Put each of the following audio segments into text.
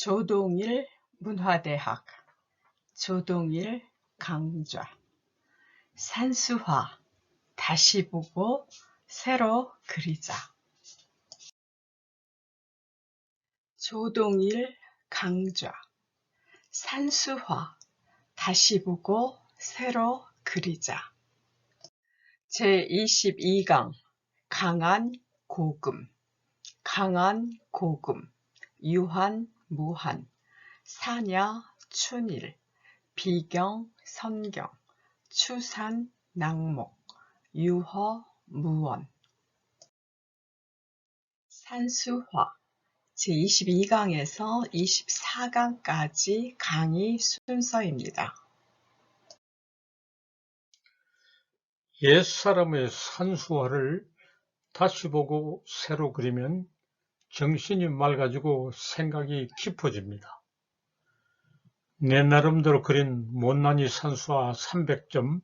조동일 문화대학 조동일 강좌 산수화 다시 보고 새로 그리자. 조동일 강좌 산수화 다시 보고 새로 그리자. 제22강 강한 고금 유한 무한 사냐 춘일 비경 선경 추산 낙목 유허 무원. 산수화 제22강에서 24강까지 강의 순서입니다. 옛사람의 산수화를 다시 보고 새로 그리면 정신이 맑아지고 생각이 깊어집니다. 내 나름대로 그린 못난이 산수화 300점,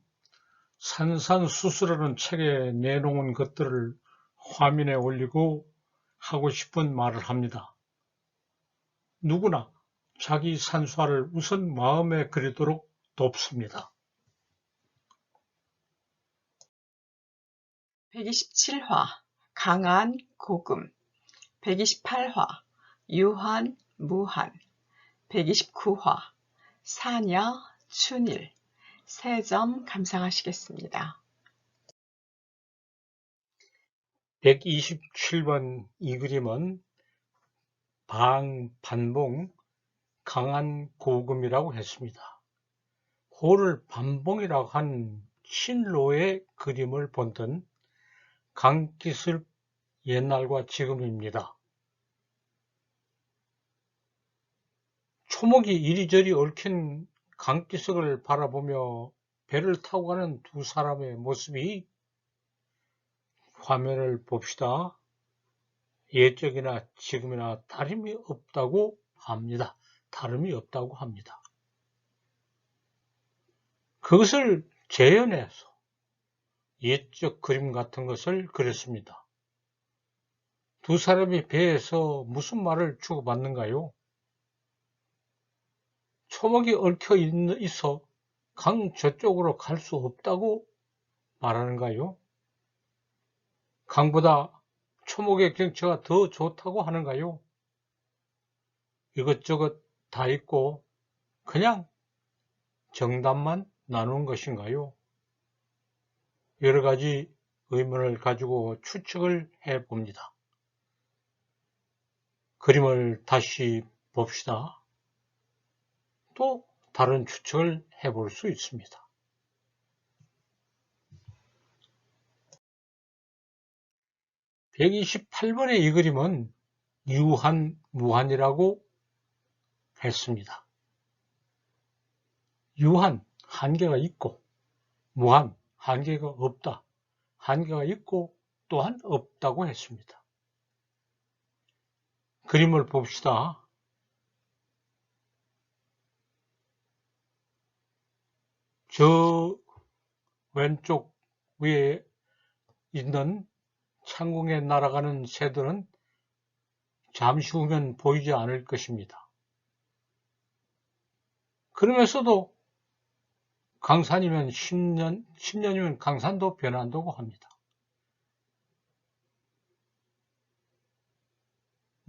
산산수수라는 책에 내놓은 것들을 화면에 올리고 하고 싶은 말을 합니다. 누구나 자기 산수화를 우선 마음에 그리도록 돕습니다. 127화 강한 고금 128화 유한 무한 129화 사냐 춘일 3점 감상하시겠습니다. 127번 이 그림은 반봉 강한 고금이라고 했습니다. 호를 반봉이라고 한 신로의 그림을 본던 강기슬 옛날과 지금입니다. 초목이 이리저리 얽힌 강기슭을 바라보며 배를 타고 가는 두 사람의 모습이 화면을 봅시다. 옛적이나 지금이나 다름이 없다고 합니다. 그것을 재현해서 옛적 그림 같은 것을 그렸습니다. 두 사람이 배에서 무슨 말을 주고받는가요? 초목이 얽혀 있어 강 저쪽으로 갈 수 없다고 말하는가요? 강보다 초목의 경치가 더 좋다고 하는가요? 이것저것 다 있고 그냥 정답만 나누는 것인가요? 여러 가지 의문을 가지고 추측을 해봅니다. 그림을 다시 봅시다. 또 다른 추측을 해볼 수 있습니다. 128번의 이 그림은 유한, 무한이라고 했습니다. 유한, 한계가 있고, 무한, 한계가 없다. 한계가 있고 또한 없다고 했습니다. 그림을 봅시다. 저 왼쪽 위에 있는 창공에 날아가는 새들은 잠시 후면 보이지 않을 것입니다. 그러면서도 강산이면 10년이면 강산도 변한다고 합니다.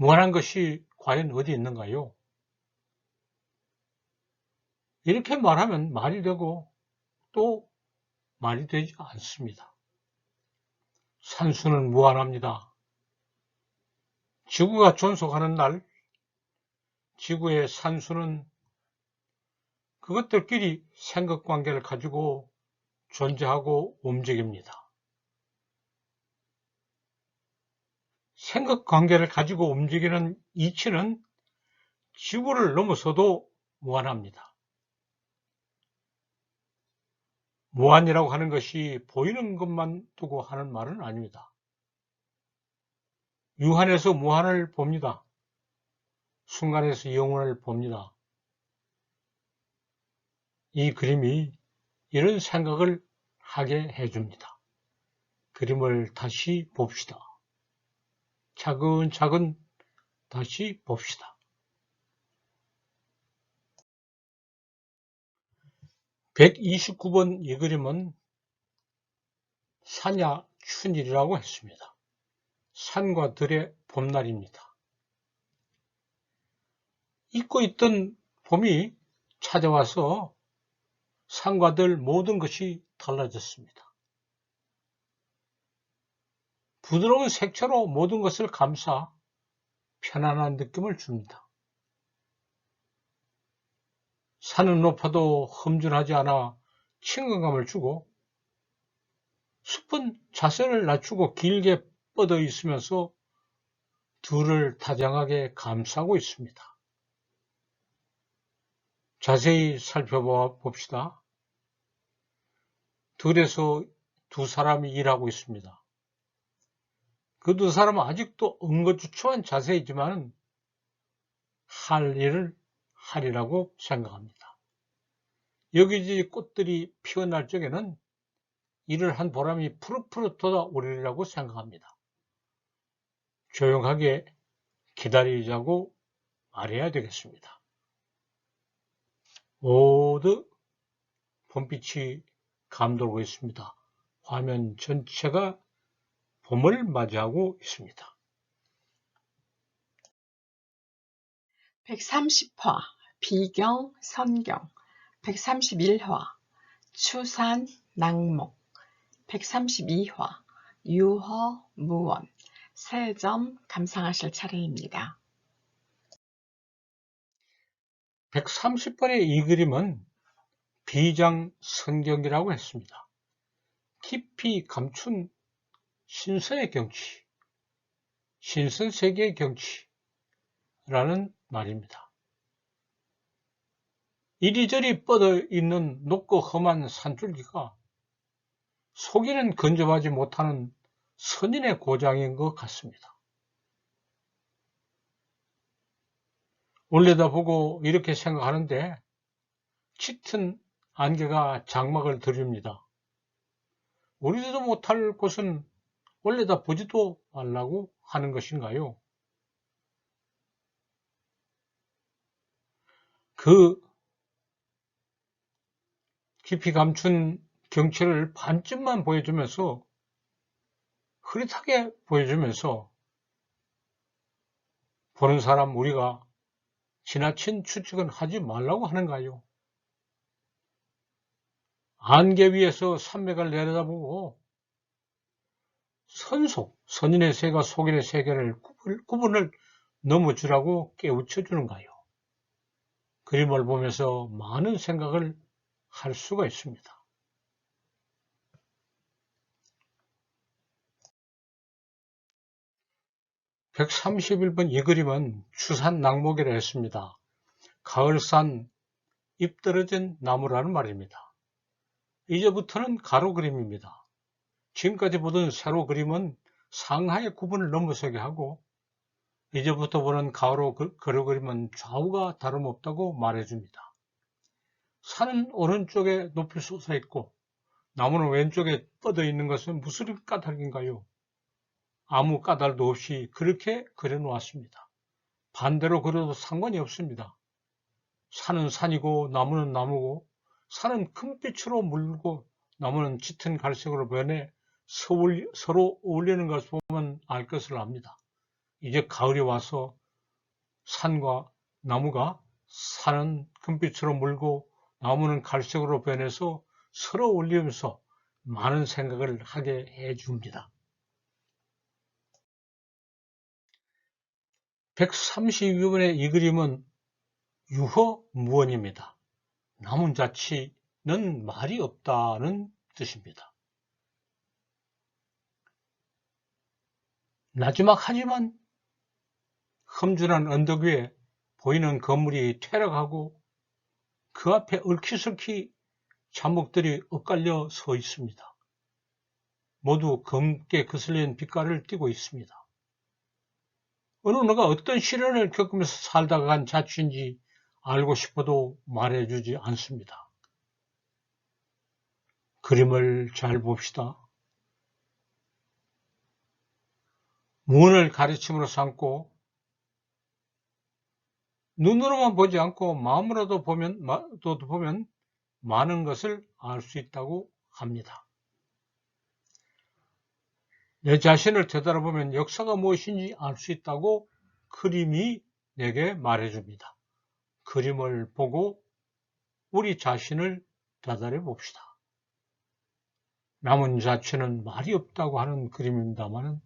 무한한 것이 과연 어디 있는가요? 이렇게 말하면 말이 되고 또 말이 되지 않습니다. 산수는 무한합니다. 지구가 존속하는 날, 지구의 산수는 그것들끼리 생각관계를 가지고 존재하고 움직입니다. 생각관계를 가지고 움직이는 이치는 지구를 넘어서도 무한합니다. 무한이라고 하는 것이 보이는 것만 두고 하는 말은 아닙니다. 유한에서 무한을 봅니다. 순간에서 영원을 봅니다. 이 그림이 이런 생각을 하게 해줍니다. 그림을 다시 봅시다. 차근차근 다시 봅시다. 129번 이 그림은 산야춘일이라고 했습니다. 산과 들의 봄날입니다. 잊고 있던 봄이 찾아와서 산과 들 모든 것이 달라졌습니다. 부드러운 색채로 모든 것을 감싸 편안한 느낌을 줍니다. 산은 높아도 험준하지 않아 친근감을 주고, 숲은 자세를 낮추고 길게 뻗어 있으면서 둘을 다정하게 감싸고 있습니다. 자세히 살펴봅시다. 들에서 두 사람이 일하고 있습니다. 그 두 사람은 아직도 응거주춤한 자세이지만 할 일을 하리라고 생각합니다. 여기저기 꽃들이 피어날 적에는 일을 한 보람이 푸릇푸릇 돋아오리라고 생각합니다. 조용하게 기다리자고 말해야 되겠습니다. 모두 봄빛이 감돌고 있습니다. 화면 전체가 봄을 맞이하고 있습니다. 130화 비경 선경 131화 추산 낙목 132화 유허 무원 3점 감상하실 차례입니다. 130번의 이 그림은 비장선경이라고 했습니다. 깊이 감춘 신선의 경치, 신선세계의 경치라는 말입니다. 이리저리 뻗어 있는 높고 험한 산줄기가 속이는 근접하지 못하는 선인의 고장인 것 같습니다. 올려다보고 이렇게 생각하는데 짙은 안개가 장막을 드립니다. 우리도 못할 곳은 올려다 보지도 말라고 하는 것인가요? 그 깊이 감춘 경치를 반쯤만 보여주면서 흐릿하게 보여주면서 보는 사람 우리가 지나친 추측은 하지 말라고 하는가요? 안개 위에서 산맥을 내려다보고 선인의 세가 속인의 세계를 구분을 넘어주라고 깨우쳐주는가요? 그림을 보면서 많은 생각을 할 수가 있습니다. 131번 이 그림은 추산 낙목이라 했습니다. 가을산 잎 떨어진 나무라는 말입니다. 이제부터는 가로 그림입니다. 지금까지 보던 세로 그림은 상하의 구분을 넘어서게 하고 이제부터 보는 가로 그림은 좌우가 다름없다고 말해줍니다. 산은 오른쪽에 높이 솟아 있고 나무는 왼쪽에 뻗어 있는 것은 무슨 까닭인가요? 아무 까닭도 없이 그렇게 그려놓았습니다. 반대로 그려도 상관이 없습니다. 산은 산이고 나무는 나무고 산은 금빛으로 물고 나무는 짙은 갈색으로 변해 서로 어울리는 것을 보면 알 것을 압니다. 이제 가을이 와서 산과 나무가 산은 금빛으로 물고 나무는 갈색으로 변해서 서로 어울리면서 많은 생각을 하게 해줍니다. 132번의 이 그림은 유허무원입니다. 나무 자치는 말이 없다는 뜻입니다. 나지막하지만 험준한 언덕 위에 보이는 건물이 퇴락하고 그 앞에 얽히설키 잡목들이 엇갈려 서 있습니다. 모두 검게 거슬린 빛깔을 띠고 있습니다. 어느 누가 어떤 시련을 겪으면서 살다가 간 자취인지 알고 싶어도 말해주지 않습니다. 그림을 잘 봅시다. 문을 가르침으로 삼고 눈으로만 보지 않고 마음으로도 보면 많은 것을 알 수 있다고 합니다. 내 자신을 되돌아보면 역사가 무엇인지 알 수 있다고 그림이 내게 말해줍니다. 그림을 보고 우리 자신을 되돌아 봅시다. 남은 자체는 말이 없다고 하는 그림입니다만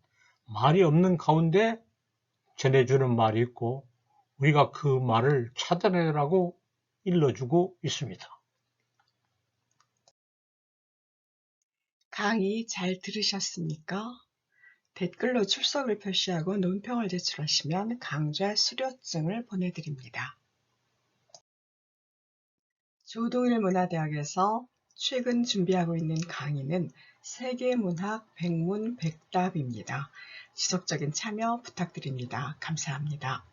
말이 없는 가운데 전해주는 말이 있고 우리가 그 말을 찾아내라고 일러주고 있습니다. 강의 잘 들으셨습니까? 댓글로 출석을 표시하고 논평을 제출하시면 강좌 수료증을 보내드립니다. 조동일문화대학에서 최근 준비하고 있는 강의는 세계문학 백문백답입니다. 지속적인 참여 부탁드립니다. 감사합니다.